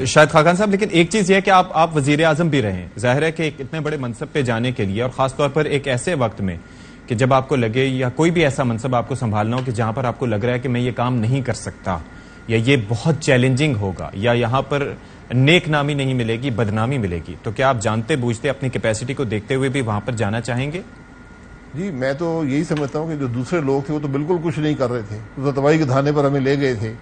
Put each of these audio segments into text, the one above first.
شاید خاقان صاحب، لیکن ایک چیز یہ ہے کہ آپ وزیر اعظم بھی رہے ہیں. ظاہر ہے کہ ایک اتنے بڑے منصب پہ جانے کے لیے، اور خاص طور پر ایک ایسے وقت میں کہ جب آپ کو لگے یا کوئی بھی ایسا منصب آپ کو سنبھالنا ہو کہ جہاں پر آپ کو لگ رہا ہے کہ میں یہ کام نہیں کر سکتا، یا یہ بہت چیلنجنگ ہوگا، یا یہاں پر نیک نامی نہیں ملے گی، بدنامی ملے گی، تو کیا آپ جانتے بوجھتے اپنی کیپیسٹی کو دیکھتے ہوئے بھی وہاں پر جانا چاہیں گے؟ جی، میں تو یہی سمجھتا ہوں کہ جو دوسرے لوگ تھے وہ تو بالکل کچھ نہیں کر رہے تھے، تو تباہی کے دھانے پر ہمیں لے گئے تھے.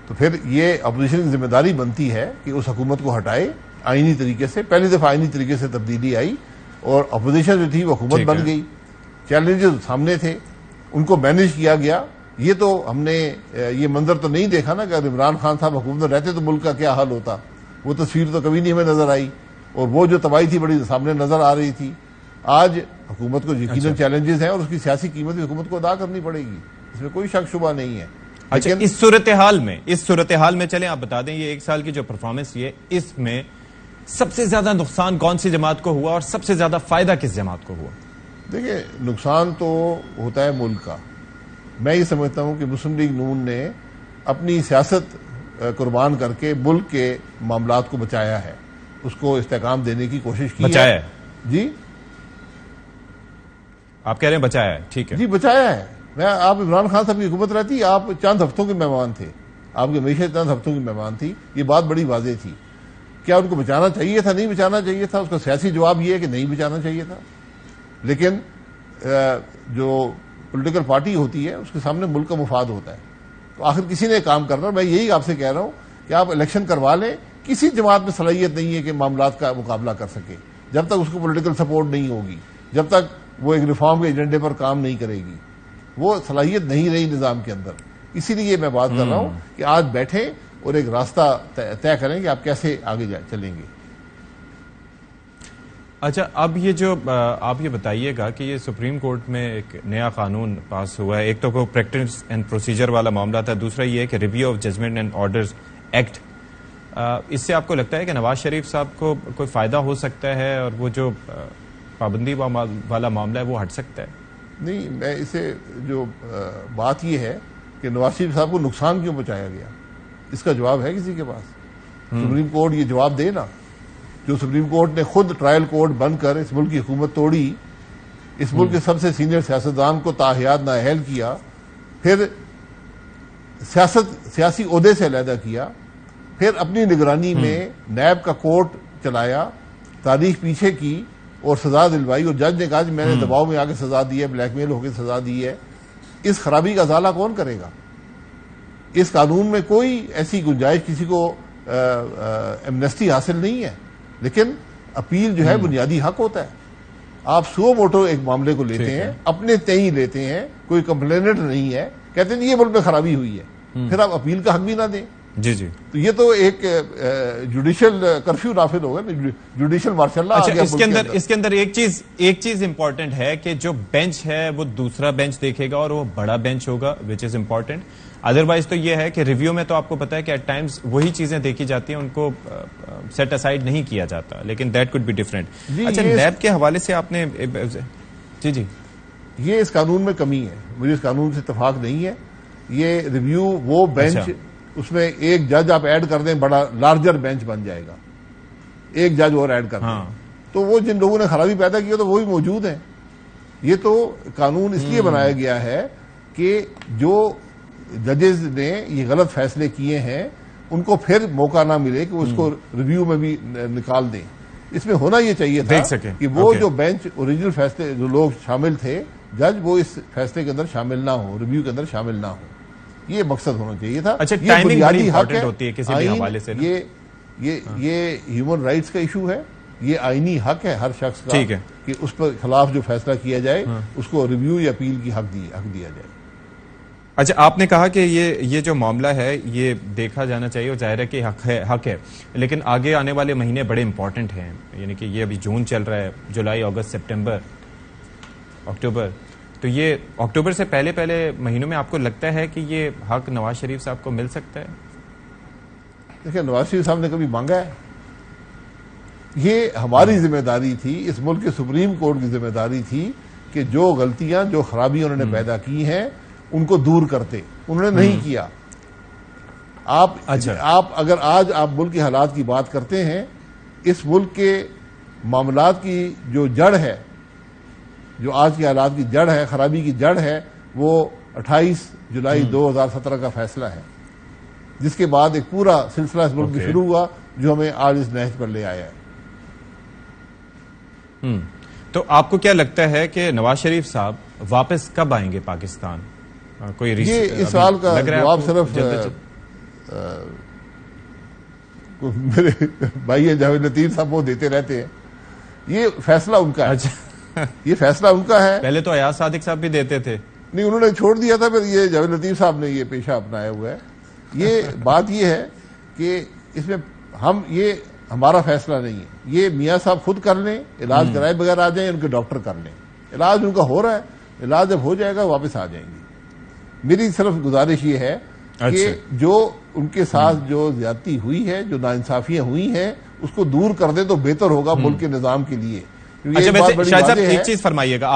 تو پھر یہ اپوزیشن کی ذمہ داری بنتی ہے کہ اس حکومت کو ہٹائے آئینی طریقے سے. پہلی دفعہ آئینی طریقے سے تبدیلی آئی اور اپوزیشن جو تھی وہ حکومت بن گئی. چیلنجز سامنے تھے، ان کو مینیج کیا گیا. یہ تو ہم نے یہ منظر تو نہیں دیکھا نا کہ اگر عمران خان صاحب حکومت میں رہتے تو ملک کا کیا حال ہوتا. وہ تصویر تو کبھی نہیں ہمیں نظر آئی، اور وہ جو تباہی تھی بڑی سامنے نظر آ رہی تھی. آج حکومت کو یقیناً چیلنجز ہیں اور اس کی سیاسی قیمت بھی حکومت کو ادا کرنی پڑے گی، اس میں کوئی شک شبہ نہیں ہے. اچھا، اس صورتحال میں چلیں آپ بتا دیں، یہ ایک سال کی جو پرفارمنس ہے اس میں سب سے زیادہ نقصان کون سی جماعت کو ہوا اور سب سے زیادہ فائدہ کس جماعت کو ہوا؟ دیکھیں، نقصان تو ہوتا ہے ملک کا. میں یہ سمجھتا ہوں کہ مسلم لیگ نون نے اپنی سیاست قربان کر کے ملک کے معاملات کو بچایا ہے، اس کو استحکام دینے کی کوشش کی بچایا ہے. جی، آپ کہہ رہے ہیں بچایا ہے، ٹھیک ہے. جی بچایا ہے. آپ عمران خان صاحب کی حکومت رہتی، آپ چند ہفتوں کے مہمان تھے، آپ کی معیشت چند ہفتوں کی مہمان تھی. یہ بات بڑی واضح تھی. کیا ان کو بچانا چاہیے تھا؟ نہیں بچانا چاہیے تھا. اس کا سیاسی جواب یہ ہے کہ نہیں بچانا چاہیے تھا. لیکن جو پولیٹیکل پارٹی ہوتی ہے اس کے سامنے ملک کا مفاد ہوتا ہے، تو آخر کسی نے کام کرنا. میں یہی آپ سے کہہ رہا ہوں کہ آپ الیکشن کروا لیں. کسی جماعت میں صلاحیت نہیں ہے کہ معاملات کا مقابلہ کر سکے جب تک اس کو پولیٹیکل سپورٹ نہیں ہوگی، جب تک وہ ایک ریفارم کے ایجنڈے پر کام نہیں کرے گی. وہ صلاحیت نہیں رہی نظام کے اندر. اسی لیے میں بات کر رہا ہوں کہ آج بیٹھیں اور ایک راستہ طے کریں کہ آپ کیسے آگے چلیں گے. اچھا، اب یہ جو آپ یہ بتائیے گا کہ یہ سپریم کورٹ میں ایک نیا قانون پاس ہوا ہے. ایک تو پریکٹس اینڈ پروسیجر والا معاملہ تھا، دوسرا یہ ہے کہ review of judgment and orders act. اس سے آپ کو لگتا ہے کہ نواز شریف صاحب کو کوئی فائدہ ہو سکتا ہے اور وہ جو پابندی والا معاملہ ہے وہ ہٹ سکتا ہے؟ نہیں، میں اسے جو بات یہ ہے کہ نواز شریف صاحب کو نقصان کیوں پہنچایا گیا، اس کا جواب ہے کسی کے پاس؟ سپریم کورٹ یہ جواب دے نا. جو سپریم کورٹ نے خود ٹرائل کورٹ بن کر اس ملک کی حکومت توڑی، اس ملک کے سب سے سینئر سیاستدان کو تاحیات نااہل کیا، پھر سیاسی عہدے سے علیحدہ کیا، پھر اپنی نگرانی میں نیب کا کورٹ چلایا، تاریخ پیچھے کی اور سزا دلوائی، اور جج نے کہا کہ میں نے دباؤ میں آ کے سزا دی ہے، بلیک میل ہو کے سزا دی ہے. اس خرابی کا ازالہ کون کرے گا؟ اس قانون میں کوئی ایسی گنجائش کسی کو ایمنسٹی حاصل نہیں ہے. لیکن اپیل جو ہے بنیادی حق ہوتا ہے. آپ سو موٹو ایک معاملے کو لیتے ہیں، اپنے تئیں لیتے ہیں، کوئی کمپلینٹ نہیں ہے، کہتے ہیں یہ ملک میں خرابی ہوئی ہے، پھر آپ اپیل کا حق بھی نہ دیں. جی جی، تو یہ تو ایک جوڈیشل کرفیو نافذ ہوگا نا، جوڈیشل مارشل لا. اس کے اندر ایک چیز امپورٹنٹ ہے کہ جو بینچ ہے وہ دوسرا بینچ دیکھے گا اور وہ بڑا بینچ ہوگا، وچ از امپورٹنٹ. ادروائز تو یہ ہے کہ ریویو میں تو آپ کو پتا ہے کہ ایٹ ٹائمز وہی چیزیں دیکھی جاتی ہیں، ان کو سیٹ اسائڈ نہیں کیا جاتا، لیکن دیٹ کوڈ بی ڈفرینٹ. اچھا، نیب کے حوالے سے آپ نے جی یہ اس قانون میں کمی ہے، مجھے اس قانون سے اتفاق نہیں ہے. یہ ریویو وہ بینچ، اس میں ایک جج آپ ایڈ کر دیں، بڑا لارجر بینچ بن جائے گا. ایک جج اور ایڈ کر دیں تو وہ جن لوگوں نے خرابی پیدا کی تو وہی موجود ہیں. یہ تو قانون اس لیے بنایا گیا ہے کہ جو ججز نے یہ غلط فیصلے کیے ہیں ان کو پھر موقع نہ ملے کہ اس کو ریویو میں بھی نکال دیں. اس میں ہونا یہ چاہیے تھا کہ وہ جو بینچ اوریجنل فیصلے جو لوگ شامل تھے جج، وہ اس فیصلے کے اندر شامل نہ ہو، ریویو کے اندر شامل نہ ہو. یہ مقصد ہونا چاہیے تھا. اچھا، ٹائمنگ بڑی امپورٹنٹ ہوتی ہے کسی بھی حوالے سے. یہ ہیومن رائٹس کا ایشو ہے، یہ آئینی حق ہے ہر شخص کا کہ اس پر خلاف جو فیصلہ کیا جائے اس کو ریویو یا اپیل کی حق دیا جائے. اچھا، آپ نے کہا کہ یہ جو معاملہ ہے یہ دیکھا جانا چاہیے اور ظاہر ہے کہ حق ہے، لیکن آگے آنے والے مہینے بڑے امپورٹنٹ ہیں. یعنی کہ یہ ابھی جون چل رہا ہے، جولائی، اگست، سپٹمبر، اکتوبر. تو یہ اکتوبر سے پہلے مہینوں میں آپ کو لگتا ہے کہ یہ حق نواز شریف صاحب کو مل سکتا ہے؟ دیکھیں، نواز شریف صاحب نے کبھی مانگا ہے؟ یہ ہماری ذمہ داری تھی، اس ملک کے سپریم کورٹ کی ذمہ داری تھی کہ جو غلطیاں، جو خرابیاں انہوں نے پیدا کی ہیں ان کو دور کرتے. انہوں نے نہیں کیا. آپ اگر آج آپ ملک کے حالات کی بات کرتے ہیں، اس ملک کے معاملات کی جو جڑ ہے، جو آج کے حالات کی جڑ ہے، خرابی کی جڑ ہے، وہ 28 جولائی 2017 کا فیصلہ ہے، جس کے بعد ایک پورا سلسلہ اس ملک میں شروع ہوا جو ہمیں آج اس نہج پر لے آیا ہے۔ تو آپ کو کیا لگتا ہے کہ نواز شریف صاحب واپس کب آئیں گے پاکستان؟ کوئی یہ اس سوال کا جواب صرف میرے بھائی جاوید لطیف صاحب وہ دیتے رہتے ہیں، یہ فیصلہ ان کا ہے، یہ فیصلہ ان کا ہے۔ پہلے تو ایاز صادق صاحب بھی دیتے تھے، نہیں انہوں نے چھوڑ دیا تھا، پھر یہ جاوید لطیف صاحب نے یہ پیشہ اپنایا ہوا ہے۔ یہ بات یہ ہے کہ اس میں یہ ہمارا فیصلہ نہیں ہے، یہ میاں صاحب خود کر لیں، علاج کرائے بغیر آ جائیں، ان کے ڈاکٹر کر لیں، علاج ان کا ہو رہا ہے، علاج جب ہو جائے گا واپس آ جائیں گے۔ میری صرف گزارش یہ ہے کہ جو ان کے ساتھ جو زیادتی ہوئی ہے، جو ناانصافیاں ہوئی ہیں، اس کو دور کر دیں تو بہتر ہوگا ملک کے نظام کے لیے۔ شاہد صاحب ایک چیز فرمائیے گا،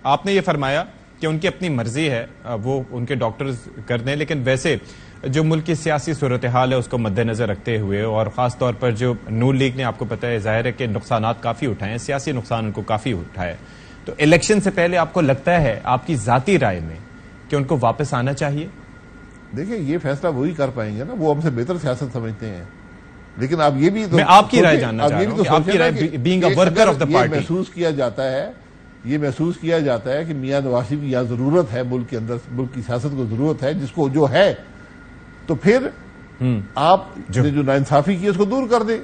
آپ نے یہ فرمایا کہ ان کی اپنی مرضی ہے، وہ ان کے ڈاکٹرز کر دیں، لیکن ویسے جو ملک کی سیاسی صورتحال ہے اس کو مد نظر رکھتے ہوئے، اور خاص طور پر جو نون لیگ نے آپ کو پتہ ہے ظاہر ہے کہ نقصانات کافی اٹھائے ہیں، سیاسی نقصان ان کو کافی اٹھائے، تو الیکشن سے پہلے آپ کو لگتا ہے آپ کی ذاتی رائے میں کہ ان کو واپس آنا چاہیے؟ دیکھیں یہ فیصلہ وہی کر پائیں گے نا، وہ ہم سے بہتر سیاست سمجھتے ہیں، لیکن اب یہ بھی میں آپ کی رائے جاننا چاہ رہا ہوں کہ آپ کی رائے being a worker of the party, محسوس کیا جاتا ہے کہ میاں نواز شریف کی یہاں ضرورت ہے، ملک کے اندر ملک کی سیاست کو ضرورت ہے، جس کو جو ہے، تو پھر آپ نے جو ناانصافی کی اس کو دور کر دیں۔